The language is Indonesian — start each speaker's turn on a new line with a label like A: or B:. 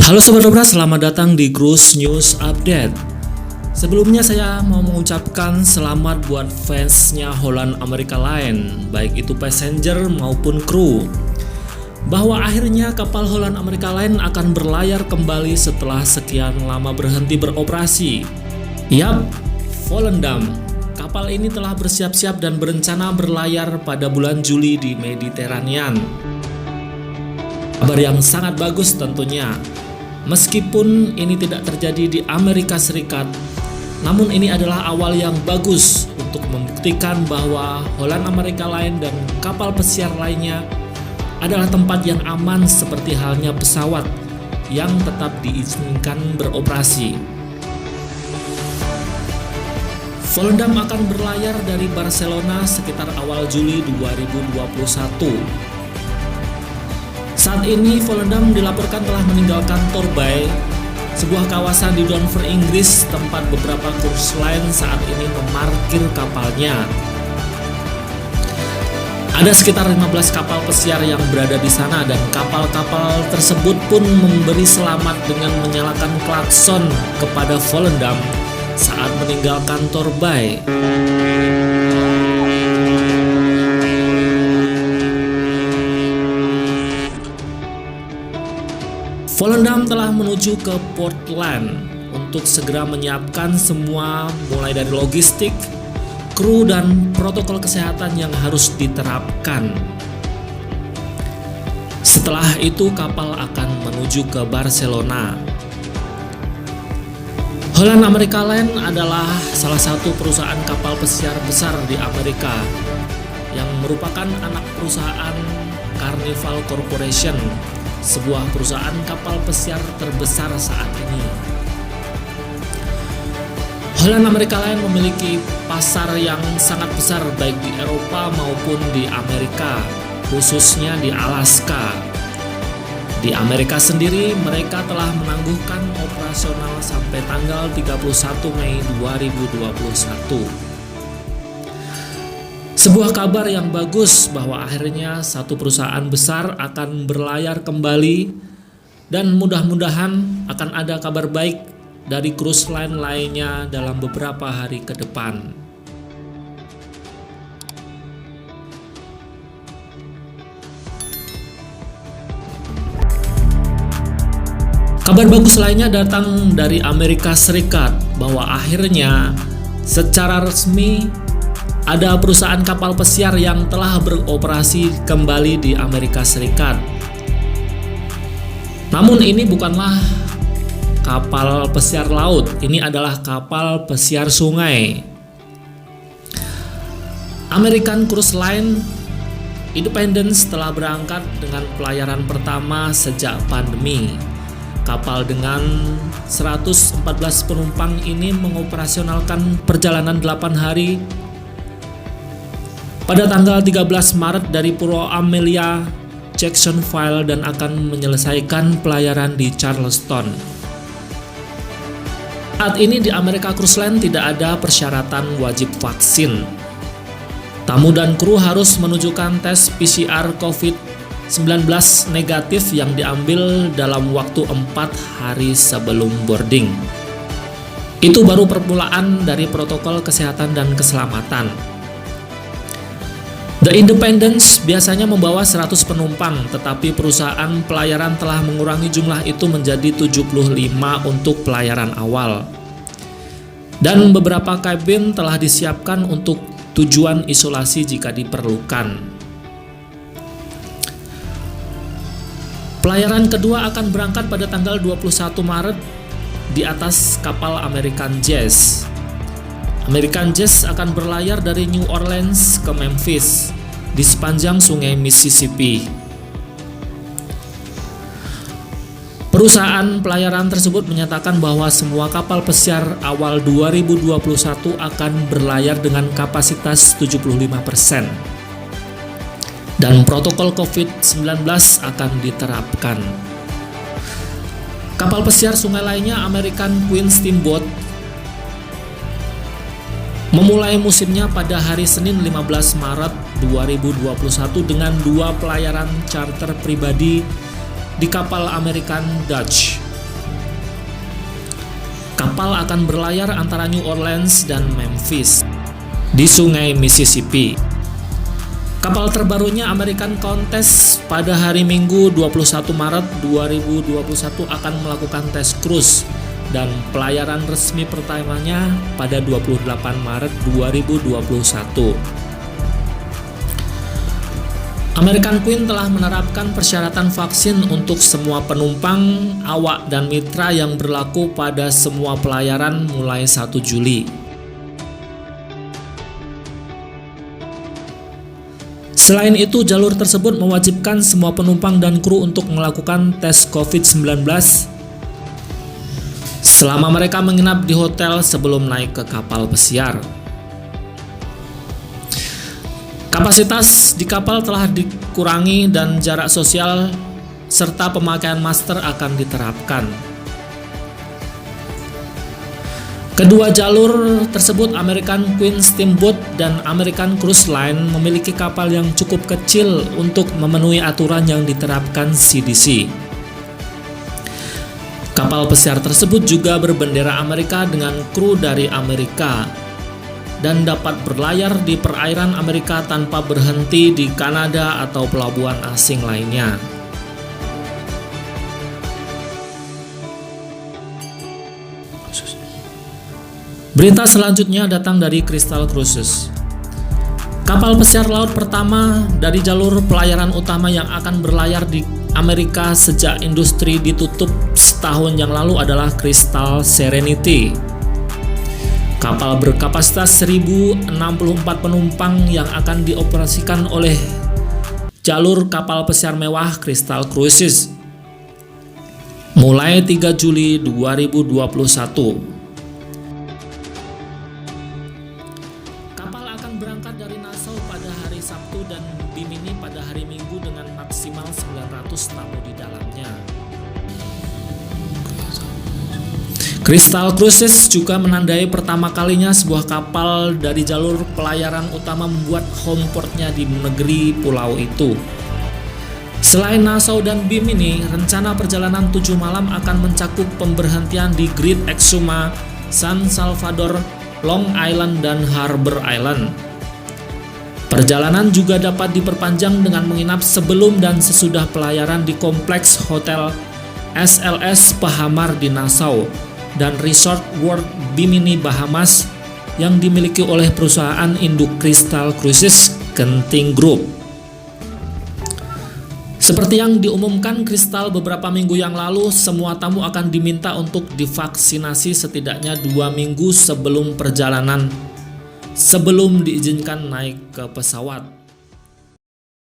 A: Halo Sobat Obras, selamat datang di Cruise News Update. Sebelumnya saya mau mengucapkan selamat buat fansnya Holland America Line, baik itu passenger maupun kru, bahwa akhirnya kapal Holland America Line akan berlayar kembali setelah sekian lama berhenti beroperasi. Yap, Volendam. Kapal ini telah bersiap-siap dan berencana berlayar pada bulan Juli di Mediterranean. Kabar yang sangat bagus tentunya. Meskipun ini tidak terjadi di Amerika Serikat, namun ini adalah awal yang bagus untuk membuktikan bahwa Holland America Line dan kapal pesiar lainnya adalah tempat yang aman seperti halnya pesawat yang tetap diizinkan beroperasi. Volendam akan berlayar dari Barcelona sekitar awal Juli 2021. Saat ini Volendam dilaporkan telah meninggalkan Torbay, sebuah kawasan di Dover, Inggris, tempat beberapa cruise line saat ini memarkir kapalnya. Ada sekitar 15 kapal pesiar yang berada di sana dan kapal-kapal tersebut pun memberi selamat dengan menyalakan klakson kepada Volendam saat meninggalkan Torbay. Volendam telah menuju ke Portland untuk segera menyiapkan semua mulai dari logistik, kru dan protokol kesehatan yang harus diterapkan. Setelah itu kapal akan menuju ke Barcelona. Holland America Line adalah salah satu perusahaan kapal pesiar besar di Amerika yang merupakan anak perusahaan Carnival Corporation, sebuah perusahaan kapal pesiar terbesar saat ini. Holland America Line memiliki pasar yang sangat besar baik di Eropa maupun di Amerika, khususnya di Alaska. Di Amerika sendiri mereka telah menangguhkan operasional sampai tanggal 31 Mei 2021. Sebuah kabar yang bagus bahwa akhirnya satu perusahaan besar akan berlayar kembali dan mudah-mudahan akan ada kabar baik dari cruise line lainnya dalam beberapa hari ke depan. Kabar bagus lainnya datang dari Amerika Serikat bahwa akhirnya secara resmi ada perusahaan kapal pesiar yang telah beroperasi kembali di Amerika Serikat. Namun ini bukanlah kapal pesiar laut, ini adalah kapal pesiar sungai. American Cruise Line Independence telah berangkat dengan pelayaran pertama sejak pandemi. Kapal dengan 114 penumpang ini mengoperasionalkan perjalanan 8 hari pada tanggal 13 Maret dari Pulau Amelia, Jacksonville dan akan menyelesaikan pelayaran di Charleston. Saat ini di America Cruise Line tidak ada persyaratan wajib vaksin. Tamu dan kru harus menunjukkan tes PCR COVID-19 negatif yang diambil dalam waktu 4 hari sebelum boarding. Itu baru permulaan dari protokol kesehatan dan keselamatan. The Independence biasanya membawa 100 penumpang, tetapi perusahaan pelayaran telah mengurangi jumlah itu menjadi 75 untuk pelayaran awal. Dan beberapa kabin telah disiapkan untuk tujuan isolasi jika diperlukan. Pelayaran kedua akan berangkat pada tanggal 21 Maret di atas kapal American Jazz. American Jazz akan berlayar dari New Orleans ke Memphis di sepanjang sungai Mississippi. Perusahaan pelayaran tersebut menyatakan bahwa semua kapal pesiar awal 2021 akan berlayar dengan kapasitas 75% dan protokol COVID-19 akan diterapkan. Kapal pesiar sungai lainnya American Queen Steamboat memulai musimnya pada hari Senin 15 Maret 2021 dengan 2 pelayaran charter pribadi di kapal American Dutch Kapal akan berlayar antara New Orleans dan Memphis di Sungai Mississippi. Kapal terbarunya American Countess pada hari Minggu 21 Maret 2021 akan melakukan tes cruise dan pelayaran resmi pertamanya pada 28 Maret 2021. American Queen telah menerapkan persyaratan vaksin untuk semua penumpang, awak, dan mitra yang berlaku pada semua pelayaran mulai 1 Juli. Selain itu, jalur tersebut mewajibkan semua penumpang dan kru untuk melakukan tes COVID-19 selama mereka menginap di hotel sebelum naik ke kapal pesiar. Kapasitas di kapal telah dikurangi dan jarak sosial serta pemakaian masker akan diterapkan. Kedua jalur tersebut, American Queen Steamboat dan American Cruise Line, memiliki kapal yang cukup kecil untuk memenuhi aturan yang diterapkan CDC. Kapal pesiar tersebut juga berbendera Amerika dengan kru dari Amerika dan dapat berlayar di perairan Amerika tanpa berhenti di Kanada atau pelabuhan asing lainnya. Berita selanjutnya datang dari Crystal Cruises. Kapal pesiar laut pertama dari jalur pelayaran utama yang akan berlayar di Amerika sejak industri ditutup setahun yang lalu adalah Crystal Serenity. Kapal berkapasitas 1.064 penumpang yang akan dioperasikan oleh jalur kapal pesiar mewah Crystal Cruises mulai 3 Juli 2021. Kapal akan berangkat dari Nassau pada hari Sabtu dan Bimini pada hari Minggu dengan maksimal 900 tamu di dalamnya. Crystal Cruises juga menandai pertama kalinya sebuah kapal dari jalur pelayaran utama membuat homeportnya di negeri pulau itu. Selain Nassau dan Bimini, rencana perjalanan 7 malam akan mencakup pemberhentian di Great Exuma, San Salvador, Long Island, dan Harbor Island. Perjalanan juga dapat diperpanjang dengan menginap sebelum dan sesudah pelayaran di kompleks hotel SLS Bahamar di Nassau dan Resort World Bimini Bahamas yang dimiliki oleh perusahaan induk Crystal Cruises, Genting Group. Seperti yang diumumkan Crystal beberapa minggu yang lalu, semua tamu akan diminta untuk divaksinasi setidaknya 2 minggu sebelum perjalanan, sebelum diizinkan naik ke pesawat.